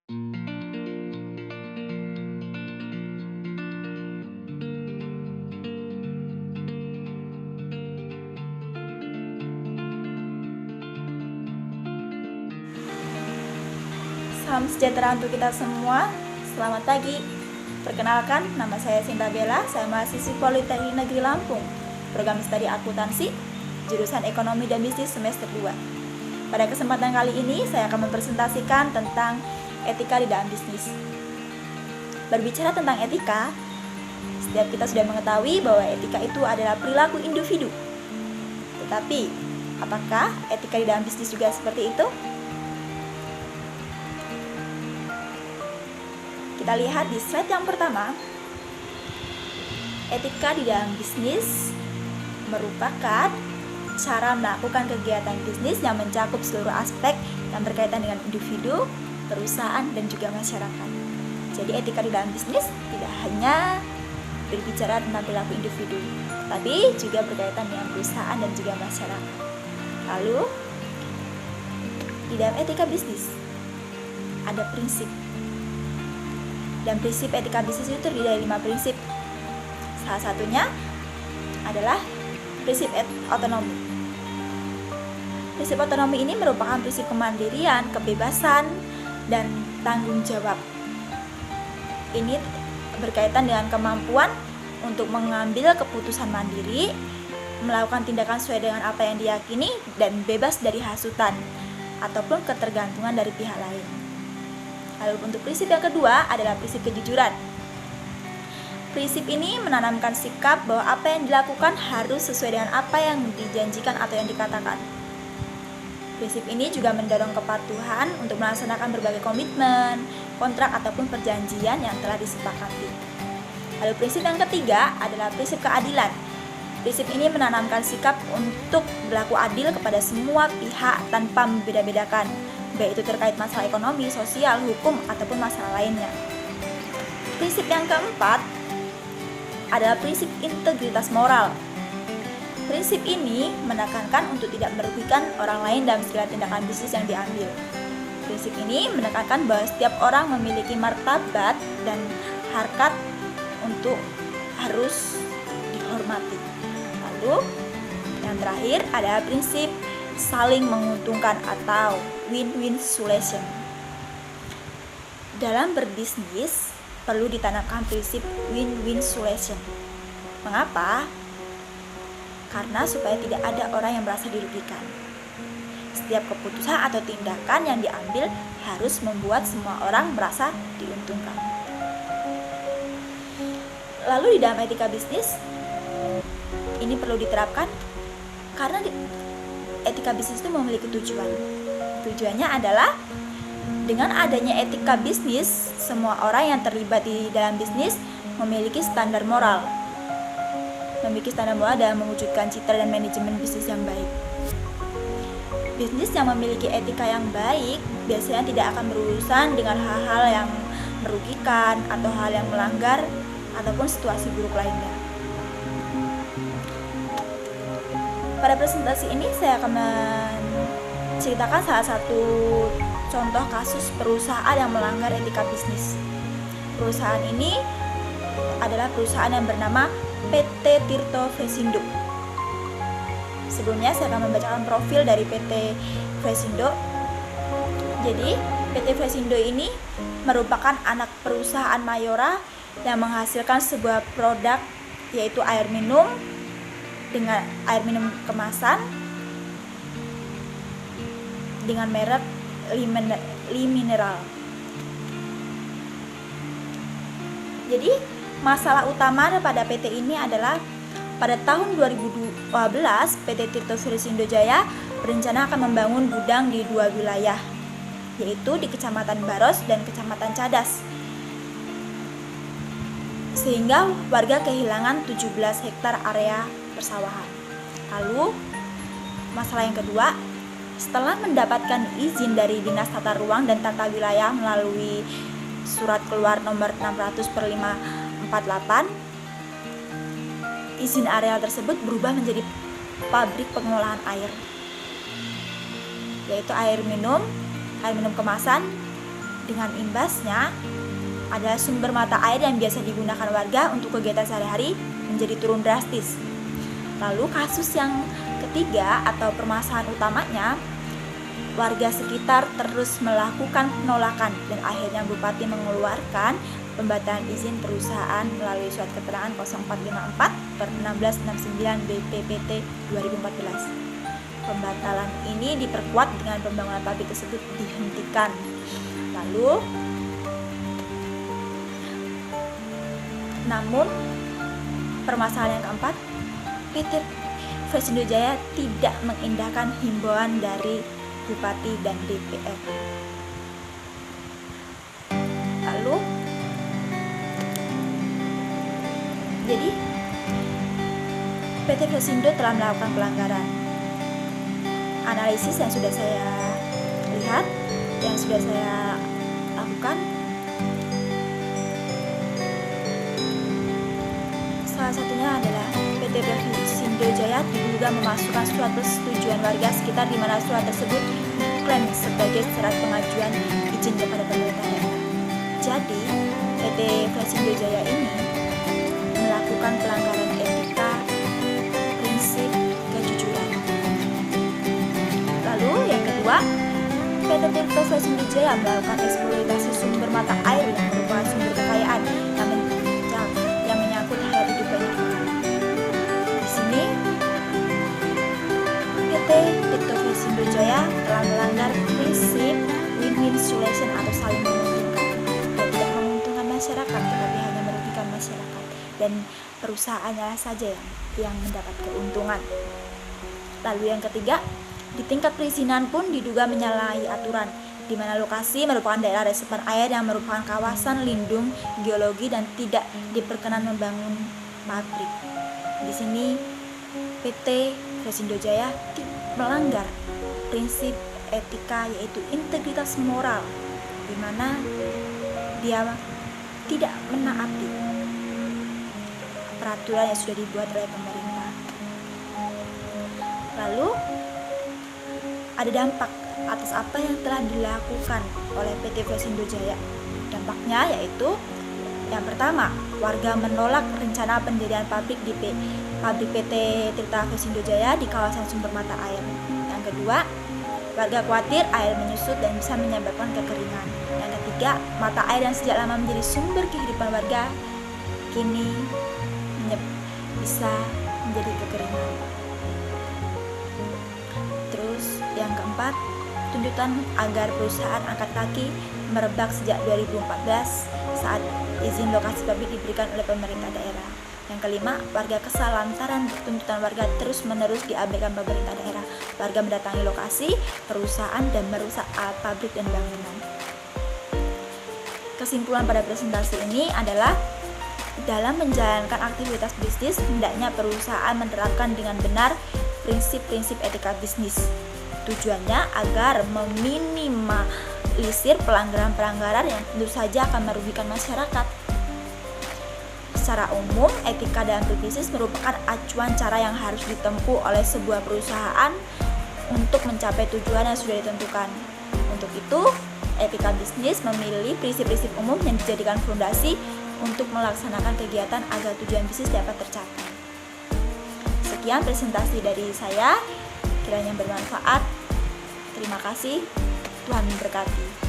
Salam sejahtera untuk kita semua. Selamat pagi. Perkenalkan, nama saya Sinta Bella. Saya mahasiswi Politeknik Negeri Lampung, program studi akuntansi, jurusan Ekonomi dan Bisnis semester 2. Pada kesempatan kali ini, saya akan mempresentasikan tentang etika di dalam bisnis. Berbicara tentang etika, setiap kita sudah mengetahui bahwa etika itu adalah perilaku individu. Tetapi, apakah etika di dalam bisnis juga seperti itu? Kita lihat di slide yang pertama. Etika di dalam bisnis merupakan cara melakukan kegiatan bisnis yang mencakup seluruh aspek yang berkaitan dengan individu, perusahaan, dan juga masyarakat. Jadi etika di dalam bisnis tidak hanya berbicara tentang perilaku individu, tapi juga berkaitan dengan perusahaan dan juga masyarakat. Lalu, di dalam etika bisnis ada prinsip. Dan prinsip etika bisnis itu terdiri dari 5 prinsip. Salah satunya adalah prinsip otonomi. Prinsip otonomi ini merupakan prinsip kemandirian, kebebasan, dan tanggung jawab. Ini berkaitan dengan kemampuan untuk mengambil keputusan mandiri, melakukan tindakan sesuai dengan apa yang diyakini, dan bebas dari hasutan ataupun ketergantungan dari pihak lain. Lalu untuk prinsip yang kedua adalah prinsip kejujuran. Prinsip ini menanamkan sikap bahwa apa yang dilakukan harus sesuai dengan apa yang dijanjikan atau yang dikatakan. Prinsip ini juga mendorong kepatuhan untuk melaksanakan berbagai komitmen, kontrak ataupun perjanjian yang telah disepakati. Lalu prinsip yang ketiga adalah prinsip keadilan. Prinsip ini menanamkan sikap untuk berlaku adil kepada semua pihak tanpa membeda-bedakan, baik itu terkait masalah ekonomi, sosial, hukum, ataupun masalah lainnya. Prinsip yang keempat adalah prinsip integritas moral. Prinsip ini menekankan untuk tidak merugikan orang lain dalam segala tindakan bisnis yang diambil. Prinsip ini menekankan bahwa setiap orang memiliki martabat dan harkat untuk harus dihormati. Lalu, yang terakhir adalah prinsip saling menguntungkan atau win-win solution. Dalam berbisnis perlu ditanamkan prinsip win-win solution. Mengapa? Karena supaya tidak ada orang yang merasa dirugikan. Setiap keputusan atau tindakan yang diambil harus membuat semua orang merasa diuntungkan. Lalu di dalam etika bisnis ini perlu diterapkan karena etika bisnis itu memiliki tujuan. Tujuannya adalah dengan adanya etika bisnis, semua orang yang terlibat di dalam bisnis memiliki standar moral. Memiliki standar moral dalam mewujudkan citra dan manajemen bisnis yang baik. Bisnis yang memiliki etika yang baik biasanya tidak akan berurusan dengan hal-hal yang merugikan atau hal yang melanggar ataupun situasi buruk lainnya. Pada presentasi ini saya akan menceritakan salah satu contoh kasus perusahaan yang melanggar etika bisnis. Perusahaan ini adalah perusahaan yang bernama PT Tirto Fresindo. Sebelumnya saya akan membacakan profil dari PT Fresindo. Jadi PT Fresindo ini merupakan anak perusahaan Mayora yang menghasilkan sebuah produk yaitu air minum dengan air minum kemasan dengan merek Li Mineral. Jadi masalah utama pada PT ini adalah pada tahun 2012 PT Tirto Fresindo Jaya berencana akan membangun gudang di 2 wilayah, yaitu di Kecamatan Baros dan Kecamatan Cadas, sehingga warga kehilangan 17 hektar area persawahan. Lalu masalah yang kedua, setelah mendapatkan izin dari Dinas Tata Ruang dan Tata Wilayah melalui surat keluar nomor 600/548, izin areal tersebut berubah menjadi pabrik pengolahan air, yaitu air minum kemasan Dengan imbasnya adalah sumber mata air yang biasa digunakan warga untuk kegiatan sehari-hari menjadi turun drastis. Lalu kasus yang ketiga atau permasalahan utamanya, warga sekitar terus melakukan penolakan dan akhirnya Bupati mengeluarkan pembatalan izin perusahaan melalui surat keterangan 0454 per 1669 BPPT 2014. Pembatalan ini diperkuat dengan pembangunan pabrik tersebut dihentikan. Lalu, namun permasalahan yang keempat, PT Fresindo Jaya tidak mengindahkan himbauan dari Bupati dan DPR. Lalu, jadi PT Fresindo telah melakukan pelanggaran. Analisis yang sudah saya lihat, yang sudah saya lakukan, salah satunya adalah PT Fresindo Jaya diduga memasukkan surat persetujuan warga sekitar di mana surat tersebut diklaim sebagai syarat pengajuan izin kepada pemerintah daerah. Jadi, PT Fresindo Jaya ini melakukan pelanggaran etika prinsip kejujuran. Lalu yang kedua, PT Fresindo Jaya melakukan eksploitasi sumber mata air yang merupakan sumber kekayaan yang menyangkut hayat hidup banyak orang. Di sini PT Fresindo Jaya telah melanggar prinsip win-win solution atau saling menguntungkan dan tidak menguntungkan masyarakat tetapi hanya merugikan masyarakat dan perusahaannya saja yang mendapat keuntungan. Lalu yang ketiga, di tingkat perizinan pun diduga menyalahi aturan, di mana lokasi merupakan daerah resepan air yang merupakan kawasan lindung geologi dan tidak diperkenan membangun pabrik. Di sini PT Fresindo Jaya melanggar prinsip etika yaitu integritas moral, di mana dia tidak menaati peraturan yang sudah dibuat oleh pemerintah. Lalu ada dampak atas apa yang telah dilakukan oleh PT Fresindo Jaya. Dampaknya yaitu yang pertama, warga menolak rencana pendirian pabrik PT Tirta Fresindo Jaya di kawasan sumber mata air. Yang kedua, warga khawatir air menyusut dan bisa menyebabkan kekeringan. Yang ketiga, mata air yang sejak lama menjadi sumber kehidupan warga kini bisa menjadi kekeringan. Terus yang keempat, tuntutan agar perusahaan angkat kaki merebak sejak 2014 saat izin lokasi pabrik diberikan oleh pemerintah daerah. Yang kelima, warga kesal lantaran tuntutan warga terus-menerus diabaikan pemerintah daerah. Warga mendatangi lokasi perusahaan dan merusak alat pabrik dan bangunan. Kesimpulan pada presentasi ini adalah dalam menjalankan aktivitas bisnis, hendaknya perusahaan menerapkan dengan benar prinsip-prinsip etika bisnis. Tujuannya agar meminimalisir pelanggaran-pelanggaran yang tentu saja akan merugikan masyarakat. Secara umum, etika dalam berbisnis merupakan acuan cara yang harus ditempuh oleh sebuah perusahaan untuk mencapai tujuan yang sudah ditentukan. Untuk itu, etika bisnis memilih prinsip-prinsip umum yang dijadikan fondasi untuk melaksanakan kegiatan agar tujuan bisnis dapat tercapai. Sekian presentasi dari saya, kiranya bermanfaat. Terima kasih, Tuhan memberkati.